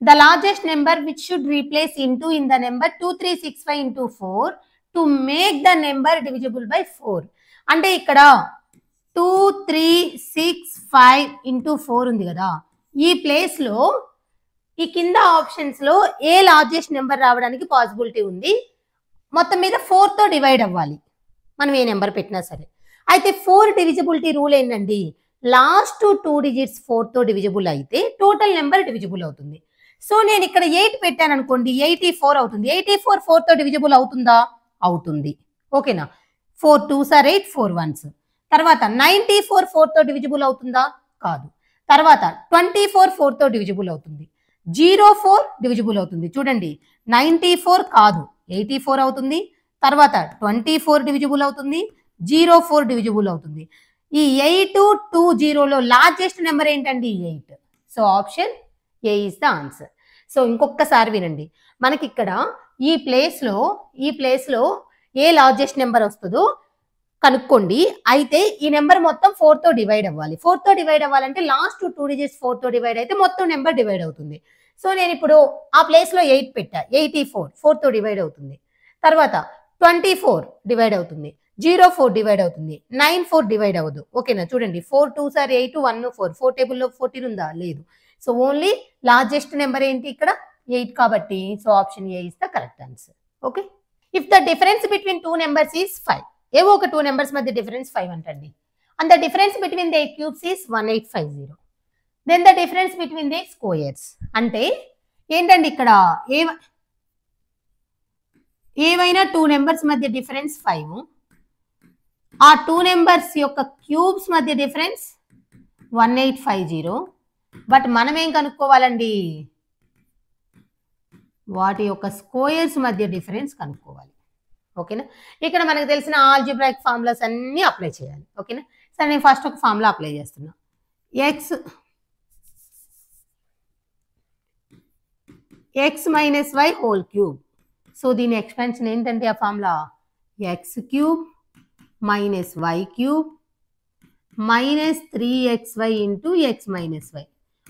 the largest number which should replace into in the number 2365 into 4 to make the number divisible by 4. అంటే ఇక్కడ 2365 into 4 ఉంది కదా, ఈ place లో ఈ కింద ఆప్షన్స్ లో ఏ లార్జెస్ట్ నెంబర్ రావడానికి పాసిబిలిటీ ఉంది, మొత్తం మీద 4 తో డివైడ్ అవ్వాలి మనం ఏ నెంబర్ పెట్టినా సరే. అయితే 4 డివిజిబిలిటీ రూల్ ఏంటండి, లాస్ట్ 2 డిజిట్స్ 4 తో డివిజిబుల్ అయితే టోటల్ నెంబర్ డివిజిబుల్ అవుతుంది. సో నేను ఇక్కడ 8 పెట్టాను అనుకోండి, 84 అవుతుంది. 84 4 తో డివిజిబుల్ అవుతుందా? అవుతుంది. ఓకేనా? 4 2s are 8, 4 1s. తర్వాత 94 4 తో డివిజిబుల్ అవుతుందా? కాదు. తర్వాత 24 4 తో డివిజిబుల్ అవుతుంది. 04 డివిజిబుల్ అవుతుంది. చూడండి, 94 కాదు, 84 అవుతుంది. తర్వాత 24 డివిజిబుల్ అవుతుంది, 04 డివిజిబుల్ అవుతుంది. ఈ 820లో లార్జెస్ట్ నెంబర్ ఏంటండి? 8. So option A is the answer. So ఇంకొకసారి వినండి, మనకి ఇక్కడ ఈ ప్లేస్లో ఏ లార్జెస్ట్ నెంబర్ వస్తుందో కనుక్కోండి. అయితే ఈ నెంబర్ మొత్తం 4 తో డివైడ్ అవ్వాలి. 4 తో డివైడ్ అవ్వాలంటే లాస్ట్ 2 డిజిట్స్ 4 తో డివైడ్ అయితే మొత్తం నెంబర్ డివైడ్ అవుతుంది. సో నేను ఇప్పుడు ఆ ప్లేస్లో 8 పెట్టా, 84 4 తో డివైడ్ అవుతుంది. తర్వాత 24 డివైడ్ అవుతుంది, 04 డివైడ్ అవుతుంది, 94 డివైడ్ అవ్వదు. ఓకేనా? చూడండి, 4 2s are 8, 1 4. 4 టేబుల్లో 14 ఉందా? లేదు. సో ఓన్లీ లార్జెస్ట్ నెంబర్ ఏంటి ఇక్కడ? 8 కాబట్టి so option A is the correct answer. Okay. If the difference between 2 numbers is 5, ఏవో ఒక 2 నెంబర్స్ మధ్య డిఫరెన్స్ 5 అంటండి. And the difference between the cubes is 1850. Then the difference between the squares అంటే ఏంటండి, ఇక్కడ ఏవైనా 2 నెంబర్స్ మధ్య డిఫరెన్స్ 5, ఆ 2 నెంబర్స్ యొక్క క్యూబ్స్ మధ్య డిఫరెన్స్ 1850. బట్ మనం ఏం కనుక్కోవాలండి, వాటి యొక్క స్క్వేర్స్ మధ్య డిఫరెన్స్ కనుక్కోవాలి. ఓకేనా? ఇక్కడ మనకు తెలిసిన ఆల్జిబ్రాయిక్ ఫార్ములాస్ అన్నీ అప్లై చేయాలి. ఓకేనా? సరే, నేను ఫస్ట్ ఒక ఫార్ములా అప్లై చేస్తున్నా. X minus why whole cube. So దీని ఎక్స్పాన్షన్ ఏంటంటే ఆ formula x cube minus why cube minus 3xy into X minus y.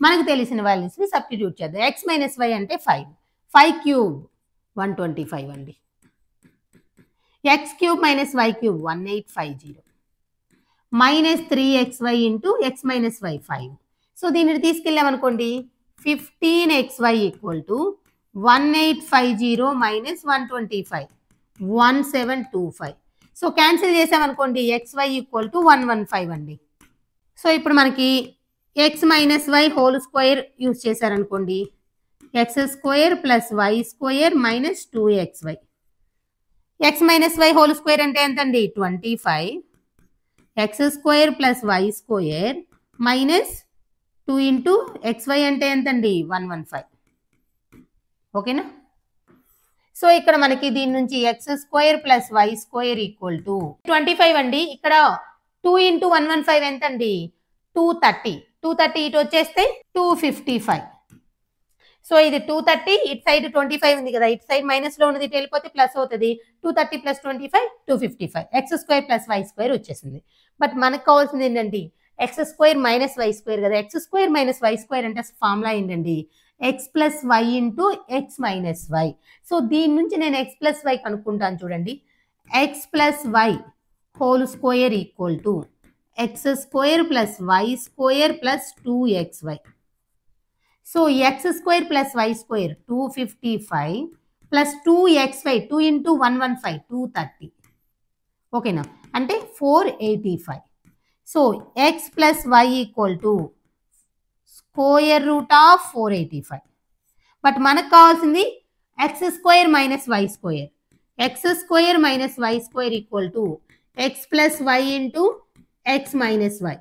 మనకు తెలిసిన వాల్యూస్ని సబ్స్టిట్యూట్ చేద్దాం. ఎక్స్ మైనస్ వై అంటే 5, 5 క్యూబ్ 125 అండి. X cube minus why cube 1850 minus 3xy into X minus Y 5. So దీనిని తీసుకెళ్ళామనుకోండి, 15xy equal to 1850 minus 125 1725. So cancel చేసామనుకోండి, xy equal to 115 అండి. సో ఇప్పుడు మనకి X minus why whole square use చేశారనుకోండి, X square plus why square minus 2xy. X minus why whole square అంటే ఎంతండి? 25. X square plus why square minus 2 into xy అంటే ఎంతండి? 115. ఓకేనా? సో ఇక్కడ మనకి దీని నుంచి x square plus why square equal to 25 అండి. ఇక్కడ 2 ఇంటూ 115 ఎంతండి? 230. 230 ఇటు వచ్చేస్తే 255. సో ఇది 230, ఇటు సైడ్ 25 ఉంది కదా, ఇటు సైడ్ మైనస్ లో ఉన్నది ఇటు వెళ్ళిపోతే ప్లస్ అవుతుంది. 230 plus 25 255. X square plus why square వచ్చేసింది. బట్ మనకు కావాల్సింది ఏంటండి, X square minus why square కదా. X square minus why square అంటే ఫార్ములా ఏంటండి, X plus why into X minus Y. So దీని నుంచి నేను ఎక్స్ ప్లస్ వై కనుక్కుంటాను. చూడండి, X plus Y whole square equal to X square plus why square plus 2xy. So X square plus why square 255 plus 2xy 2 into 115 230. ఓకేనా? అంటే 485. So x plus y equal to square root of 485. But మనకు కావాల్సింది x square minus why square. X square minus why square equal to x plus why into X minus y.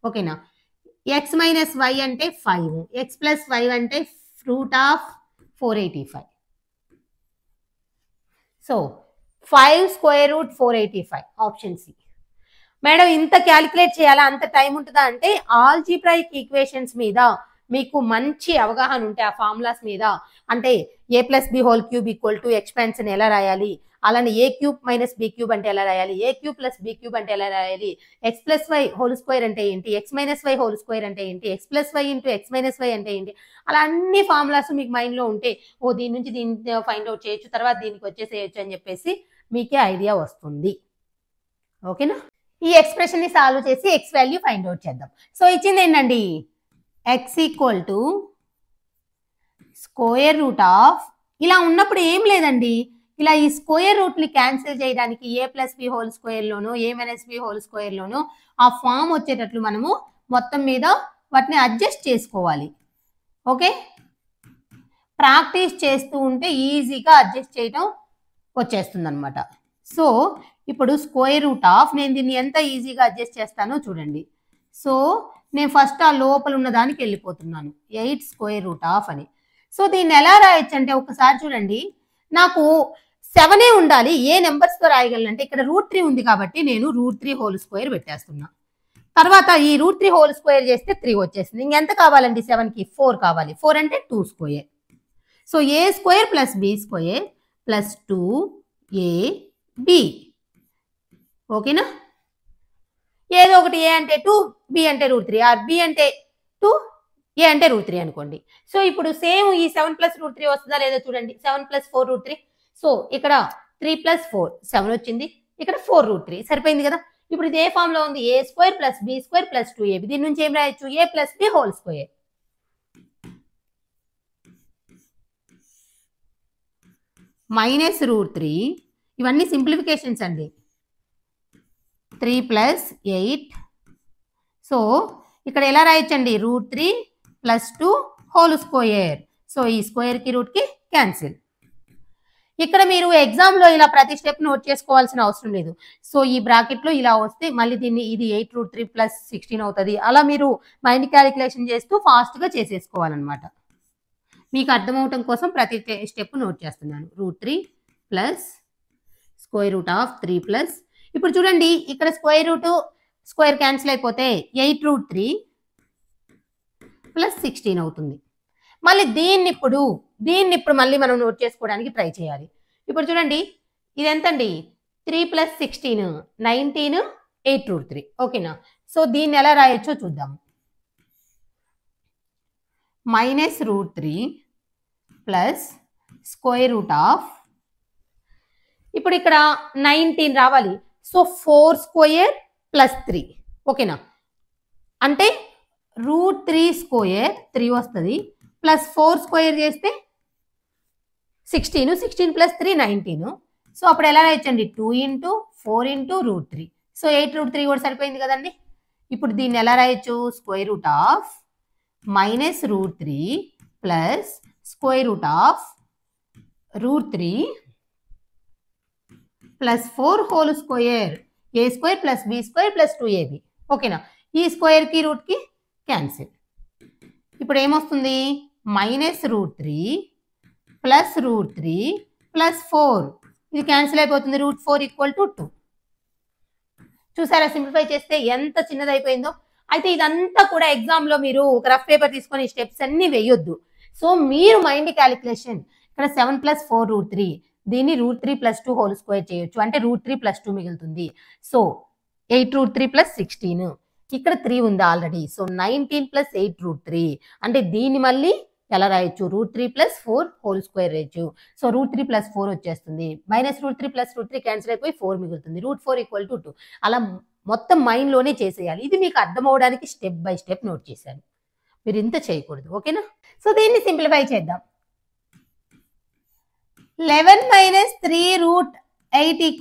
ఓకేనా? X minus why అంటే 5, x plus y అంటే root of 485. So 5 square root 485 option C. Madam ఇంత calculate చేయాలా, అంత time ఉంటుందా అంటే, algebraic equations మీద మీకు మంచి అవగాహన ఉంటే ఆ ఫార్ములాస్ మీద, అంటే A plus B whole cube equal to expansion ఎలా రాయాలి, అలానే A cube minus B cube అంటే ఎలా రాయాలి, A cube plus B cube అంటే ఎలా రాయాలి, X plus Y whole square అంటే ఏంటి, X minus why whole square అంటే ఏంటి, X plus why into X minus why అంటే ఏంటి, అలా అన్ని ఫార్ములాస్ మీకు మైండ్లో ఉంటే ఓ దీని నుంచి దీన్ని ఫైండ్ అవుట్ చేయొచ్చు, తర్వాత దీనికి వచ్చేసేయచ్చు అని చెప్పేసి మీకే ఐడియా వస్తుంది. ఓకేనా. ఈ ఎక్స్ప్రెషన్ ని సాల్వ్ చేసి ఎక్స్ వాల్యూ ఫైండ్ అవుట్ చేద్దాం. సో ఇచ్చింది ఏంటండి, X equal to square root of, ఇలా ఉన్నప్పుడు ఏం లేదండి, ఇలా ఈ స్క్వేర్ రూట్ ని క్యాన్సిల్ చేయడానికి ఏ ప్లస్ బి హోల్ స్క్వేర్ లోనో ఏ మైనస్ బి హోల్ స్క్వేర్ లోనో ఆ ఫామ్ వచ్చేటట్లు మనము మొత్తం మీద వాటిని అడ్జస్ట్ చేసుకోవాలి. ఓకే, ప్రాక్టీస్ చేస్తూ ఉంటే ఈజీగా అడ్జస్ట్ చేయడం వచ్చేస్తుంది అనమాట. సో ఇప్పుడు స్క్వేర్ రూట్ ఆఫ్, నేను దీన్ని ఎంత ఈజీగా అడ్జస్ట్ చేస్తానో చూడండి. సో నేను ఫస్ట్ ఆ లోపల ఉన్న దానికి వెళ్ళిపోతున్నాను, 8 స్క్వేర్ రూట్ ఆఫ్ అని. సో దీన్ని ఎలా రాయొచ్చు అంటే ఒకసారి చూడండి, నాకు 7 ఉండాలి, ఏ నెంబర్స్తో రాయగలను అంటే ఇక్కడ √3 ఉంది కాబట్టి నేను √3 హోల్ స్క్వేర్ పెట్టేస్తున్నా. తర్వాత ఈ √3 హోల్ స్క్వేర్ చేస్తే 3 వచ్చేసింది. ఇంకెంత కావాలండి 7కి, 4 కావాలి. 4 అంటే 2 square. So A square plus B square plus 2ab. ఓకేనా. ఏదో ఒకటి, ఏ అంటే 2, బి అంటే √3, ఆర్ బి అంటే 2, ఏ అంటే √3 అనుకోండి. సో ఇప్పుడు సేమ్ ఈ 7 + √3 వస్తుందా లేదా చూడండి. 7 + 4 √3. సో ఇక్కడ 3 + 4 7 వచ్చింది, ఇక్కడ 4 √3 సరిపోయింది కదా. ఇప్పుడు ఇది ఏ ఫామ్ లో ఉంది, A square plus B square plus 2ab. దీని నుంచి ఏం రాయొచ్చు, A plus B whole square minus √3. ఇవన్నీ సింప్లిఫికేషన్స్ అండి. 3 + 8. సో ఇక్కడ ఎలా రాయొచ్చండి, √3 + 2 హోల్ స్క్వేర్. సో ఈ స్క్వేర్కి రూట్కి క్యాన్సిల్. ఇక్కడ మీరు ఎగ్జామ్లో ఇలా ప్రతి స్టెప్ నోట్ చేసుకోవాల్సిన అవసరం లేదు. సో ఈ బ్రాకెట్లో ఇలా వస్తే మళ్ళీ దీన్ని ఇది 8√3 + 16 అవుతుంది. అలా మీరు మైండ్ క్యాలిక్యులేషన్ చేస్తూ ఫాస్ట్గా చేసేసుకోవాలన్నమాట. మీకు అర్థమవటం కోసం ప్రతి స్టెప్ నోట్ చేస్తున్నాను. √3 + స్క్వేర్ రూట్ ఆఫ్ 3 + ఇప్పుడు చూడండి ఇక్కడ స్క్వేర్ క్యాన్సిల్ అయిపోతే 8√3 + 16 అవుతుంది. మళ్ళీ దీన్ని ఇప్పుడు మళ్ళీ మనం నోట్ చేసుకోవడానికి ట్రై చేయాలి. ఇప్పుడు చూడండి ఇది ఎంతండి, 3 + 16 19, 8√3. ఓకేనా. సో దీన్ని ఎలా రాయొచ్చో చూద్దాం. -√3 + స్క్వేర్ రూట్ ఆఫ్, ఇప్పుడు ఇక్కడ 19 రావాలి. So 4 square + 3. ఓకేనా. అంటే √3 స్క్వేర్ 3 వస్తుంది, ప్లస్ 4 స్క్వేర్ చేస్తే 16, 16 + 3 19. సో అప్పుడు ఎలా రాయొచ్చండి, 2 × 4 × √3. సో 8√3 కూడా సరిపోయింది కదండి. ఇప్పుడు దీన్ని ఎలా రాయొచ్చు, square root of -√3 + square root of √3 + 4 whole square, a square plus B square plus 2ab. ఓకేనా. ఈ స్క్వేర్కి రూట్కి క్యాన్సిల్. ఇప్పుడు ఏమొస్తుంది, -√3 + √3 + 4, ఇది క్యాన్సిల్ అయిపోతుంది. √4 = 2. చూసారా సింప్లిఫై చేస్తే ఎంత చిన్నది అయిపోయిందో. అయితే ఇదంతా కూడా ఎగ్జామ్లో మీరు ఒక రఫ్ పేపర్ తీసుకొని స్టెప్స్ అన్ని వేయొద్దు. సో మీరు మైండ్ క్యాలిక్యులేషన్, ఇక్కడ 7 + 4 √3, దీన్ని √3 + 2 హోల్ స్క్వేర్ చేయొచ్చు, అంటే √3 + 2 మిగులుతుంది. సో 8√3 + 16, ఇక్కడ 3 ఉంది ఆల్రెడీ. సో 19 + 8√3, అంటే దీన్ని మళ్ళీ ఎలా రాయొచ్చు, √3 + 4 హోల్ స్క్వేర్ రేయొచ్చు. సో √3 + 4 వచ్చేస్తుంది, -√3 + √3 క్యాన్సిల్ అయిపోయి 4 మిగులుతుంది. √4 = 2. అలా మొత్తం మైండ్లోనే చేసేయాలి. ఇది మీకు అర్థం అవడానికి స్టెప్ బై స్టెప్ నోట్ చేశాను, మీరు ఇంత చేయకూడదు. ఓకేనా. సో దీన్ని సింప్లిఫై చేద్దాం. 11 - 3√8 =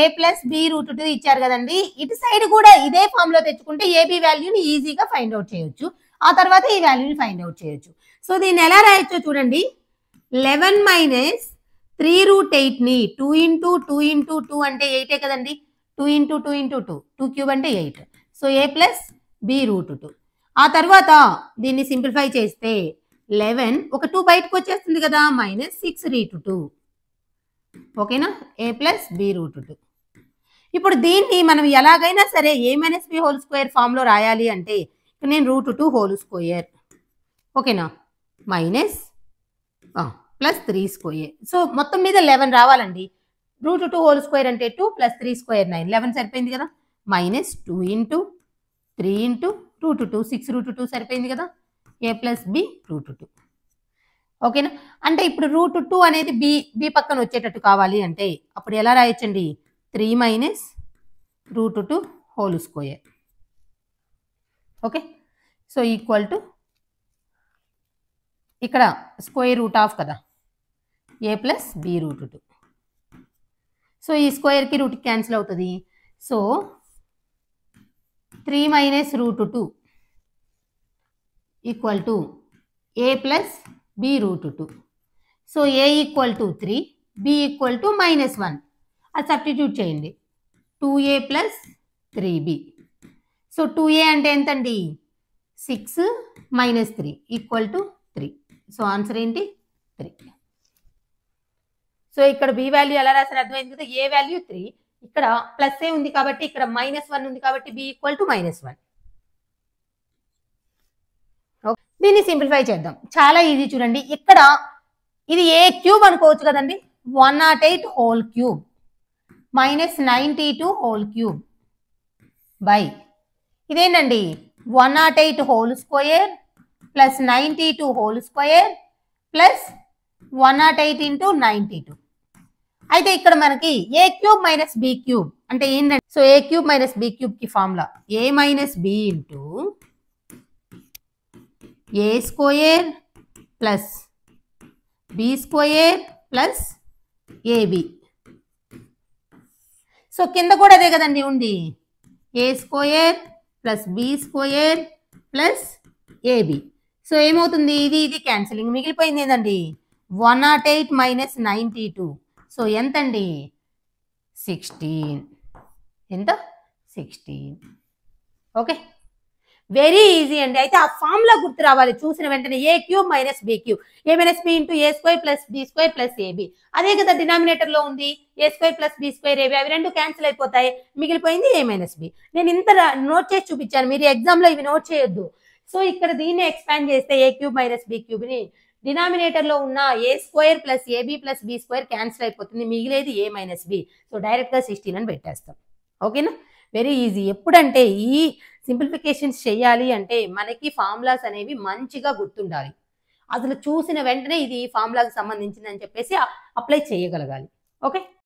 a + b √2 ఇచ్చారు కదండి. ఇటు సైడ్ కూడా ఇదే ఫామ్ లో తెచ్చుకుంటే ఏబి వాల్యూని ఈజీగా ఫైండ్ అవుట్ చేయొచ్చు, ఆ తర్వాత ఈ వాల్యూని ఫైండ్ అవుట్ చేయొచ్చు. సో దీన్ని ఎలా రాయొచ్చో చూడండి. 11 - 3√8ని 2 × 2 × 2 అంటే 8 కదండి. 2 × 2 × 2, 2³ అంటే 8. So a + b √2. ఆ తర్వాత దీన్ని సింప్లిఫై చేస్తే 11, ఒక 2 బయటకు వచ్చేస్తుంది కదా, -6√2. ఓకేనా. a + b √2. ఇప్పుడు దీన్ని మనం ఎలాగైనా సరే a - b హోల్ స్క్వేర్ ఫామ్లో రాయాలి అంటే నేను √2 హోల్ స్క్వేర్, ఓకేనా, మైనస్ +3 స్క్వేర్. సో మొత్తం మీద 11 రావాలండి. రూట్ 2 హోల్ స్క్వేర్ అంటే 2 ప్లస్ 3 స్క్వేర్ 9 11 సరిపోయింది కదా, minus 2 into 3 into root 2 6 root 2 సరిపోయింది కదా, ఏ ప్లస్ బి రూట్ 2. ఓకేనా? అంటే ఇప్పుడు రూట్ 2 అనేది బి పక్కన వచ్చేటట్టు కావాలి అంటే అప్పుడు ఎలా రాయొచ్చండి, 3 minus root 2 whole square. Okay, so equal to ఇక్కడ స్క్వేర్ రూట్ ఆఫ్ కదా, a plus b root 2. So ఈ స్క్వేర్కి రూట్ క్యాన్సిల్ అవుతుంది. So 3 minus root 2 equal to a plus b root 2. So a equal to 3, b equal to -1. అది substitute చేయండి, 2a plus 3b. So 2a అంటే ఎంతండి, 6 minus 3 equal to 3. So answer ఏంటి 3. So ఇక్కడ B value ఎలా రాసారు అర్థమైంది కదా, ఏ వాల్యూ 3, ఇక్కడ ప్లస్ ఏ ఉంది కాబట్టి ఇక్కడ -1 ఉంది కాబట్టి బి ఈక్వల్ టు -1. దీన్ని సింప్లిఫై చేద్దాం, చాలా ఈజీ చూడండి. ఇక్కడ ఇది ఏ క్యూబ్ అనుకోవచ్చు కదండి, 108 whole cube minus 92 whole cube by ఇదేంటండి 108 whole square plus 92 whole square plus 108 into 92. అయితే ఇక్కడ మనకి A cube minus B cube అంటే ఏంటంటే, so A cube minus B cube కి formula A minus B into A square plus B square plus A B. So కింద కూడా అదే కదండి ఉంది, A square plus B square plus A B. So ఏమవుతుంది, ఇది క్యాన్సిలింగ్, మిగిలిపోయింది ఏంటండి 108 మైనస్ 92. సో ఎంతండి 16, ఎంత 16. ఓకే, వెరీ ఈజీ అండి. అయితే ఆ ఫార్ములా గుర్తు రావాలి చూసిన వెంటనే, A cube minus B cube, A minus B into A square plus B square plus A B. అదే కదా డినామినేటర్ లో ఉంది, A square plus B square A B, అవి రెండు క్యాన్సిల్ అయిపోతాయి, మిగిలిపోయింది ఏ మైనస్ బి. నేను ఇంత నోట్ చేసి చూపించాను, మీరు ఎగ్జామ్ లో ఇవి నోట్ చేయొద్దు. సో ఇక్కడ దీన్ని ఎక్స్పాండ్ చేస్తే A cube minus B cube ని డినామినేటర్ లో ఉన్న A square plus A B plus B square cancel అయిపోతుంది, మిగిలేది A minus B. So direct గా 16 అని పెట్టేస్తాం. ఓకేనా, వెరీ ఈజీ. ఎప్పుడంటే ఈ సింప్లిఫికేషన్స్ చేయాలి అంటే మనకి ఫార్ములాస్ అనేవి మంచిగా గుర్తుండాలి. అసలు చూసిన వెంటనే ఇది ఫార్ములాకి సంబంధించింది అని చెప్పేసి అప్లై చేయగలగాలి. ఓకే.